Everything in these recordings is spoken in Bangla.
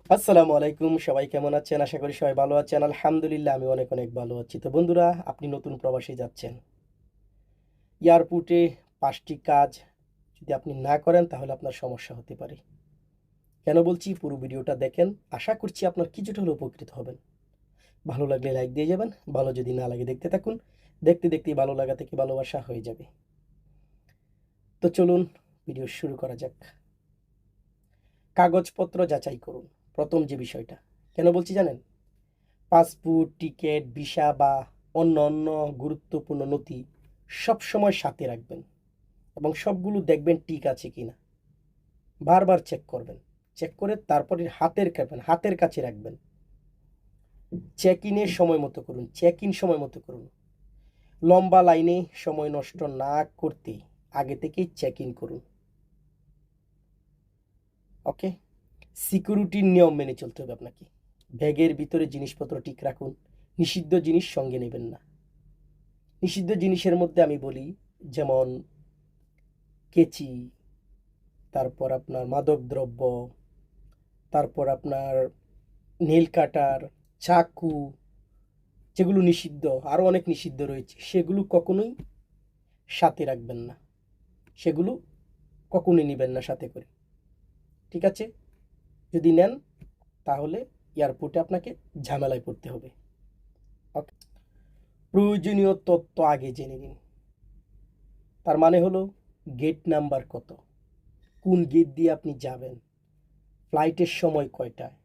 আসসালামু আলাইকুম, সবাই কেমন আছেন? আশা করি সবাই ভালো আছেন। আলহামদুলিল্লাহ আমি অনেক অনেক ভালো আছি। তো বন্ধুরা, আপনি নতুন প্রবাসে যাচ্ছেন। এয়ারপোর্টে ৫টি কাজ যদি আপনি না করেন তাহলে আপনার সমস্যা হতে পারে। কেন বলছি? পুরো ভিডিওটা দেখেন। আশা করছি আপনার কিছুটা হলেও উপকৃত হবেন। ভালো লাগলে লাইক দিয়ে যাবেন। ভালো যদি না লাগে দেখতে থাকুন। দেখতে দেখতেই ভালো লাগা থেকে ভালোবাসা হয়ে যাবে। তো চলুন ভিডিও শুরু করা যাক। কাগজপত্র যাচাই করুন। প্রথম যে বিষয়টা। কেন বলছি জানেন? পাসপোর্ট, টিকিট, ভিসা বা অন্য গুরুত্বপূর্ণ নথি সবসময় সাথে রাখবেন এবং সবগুলো দেখবেন ঠিক আছে কিনা। বারবার চেক করবেন। চেক করে তারপরে হাতের কাছে রাখবেন। চেক ইনের সময় মতো করুন, চেক ইন সময় মতো করুন। লম্বা লাইনে সময় নষ্ট না করতে আগে থেকেই চেক ইন করুন। ওকে? সিকিউরিটির নিয়ম মেনে চলতে হবে আপনাকে। ব্যাগের ভিতরে জিনিসপত্র ঠিক রাখুন। নিষিদ্ধ জিনিস সঙ্গে নেবেন না। নিষিদ্ধ জিনিসের মধ্যে আমি বলি, যেমন কেচি, তারপর আপনার মাদকদ্রব্য, তারপর আপনার নেল কাটার, চাকু, যেগুলো নিষিদ্ধ, আরও অনেক নিষিদ্ধ রয়েছে, সেগুলো কখনোই সাথে রাখবেন না। সেগুলো কখনোই নেবেন না সাথে করে। ঠিক আছে? যদি নেন তাহলে এয়ারপোর্টে আপনাকে ঝামেলায় পড়তে হবে। ওকে? প্রয়োজনীয় তথ্য আগে জেনে নিন। তার মানে হলো গেট নাম্বার কত, কোন গেট দিয়ে আপনি যাবেন, ফ্লাইটের সময় কয়টায়,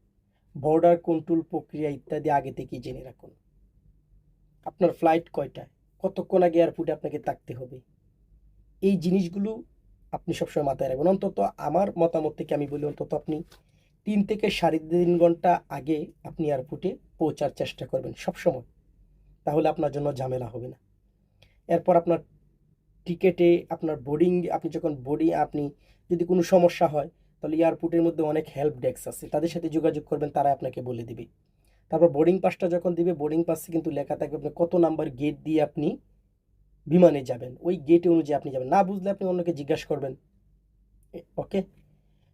বর্ডার কন্ট্রোল প্রক্রিয়া ইত্যাদি আগে থেকেই জেনে রাখুন। আপনার ফ্লাইট কয়টায়, কতক্ষণ আগে এয়ারপোর্টে আপনাকে থাকতে হবে, এই জিনিসগুলো আপনি সবসময় মাথায় রাখবেন। অন্তত আমার মতামত থেকে আমি বলি, অন্তত আপনি 3 থেকে 3.5 ঘন্টা আগে আপনি এয়ারপোর্টে পৌঁছার চেষ্টা করবেন সবসময়। তাহলে আপনার জন্য ঝামেলা হবে না। এরপর আপনার টিকেটে আপনার আপনি যখন আপনি যদি কোনো সমস্যা হয়, তাহলে এয়ারপোর্টের মধ্যে অনেক হেল্প ডেস্ক আছে, তাদের সাথে যোগাযোগ করবেন, তারা আপনাকে বলে দিবে। তারপর বোর্ডিং পাসটা যখন দিবে, বোর্ডিং পাসে কিন্তু লেখা থাকবে আপনি কত নাম্বার গেট দিয়ে আপনি বিমানে যাবেন। ওই গেট অনুযায়ী আপনি যাবেন। না বুঝলে আপনি অন্যকে জিজ্ঞাসা করবেন। ওকে?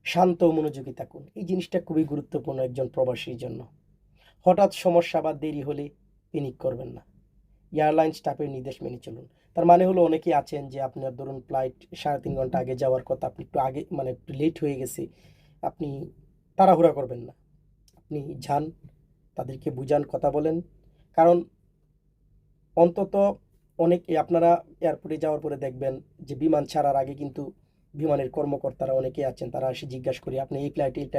শান্ত ও মনোযোগী থাকুন। এই জিনিসটা খুবই গুরুত্বপূর্ণ একজন প্রবাসীর জন্য। হঠাৎ সমস্যা বা দেরি হলে প্যানিক করবেন না। এয়ারলাইন স্টাফের নির্দেশ মেনে চলুন। তার মানে হলো, অনেকেই আছেন যে আপনার ধরুন ফ্লাইট 3.5 ঘন্টা আগে যাওয়ার কথা, আপনি একটু আগে মানে একটু লেট হয়ে গেছে। আপনি তাড়াহুড়া করবেন না। আপনি যান, তাদেরকে বুঝান, কথা বলেন। কারণ অন্তত আপনারা এয়ারপোর্টে যাওয়ার পরে দেখবেন যে বিমান ছাড়ার আগে কিন্তু বিমানের কর্মকর্তারা অনেকেই আছেন, তারা এসে জিজ্ঞাসা করে আপনি এই ফ্লাইটে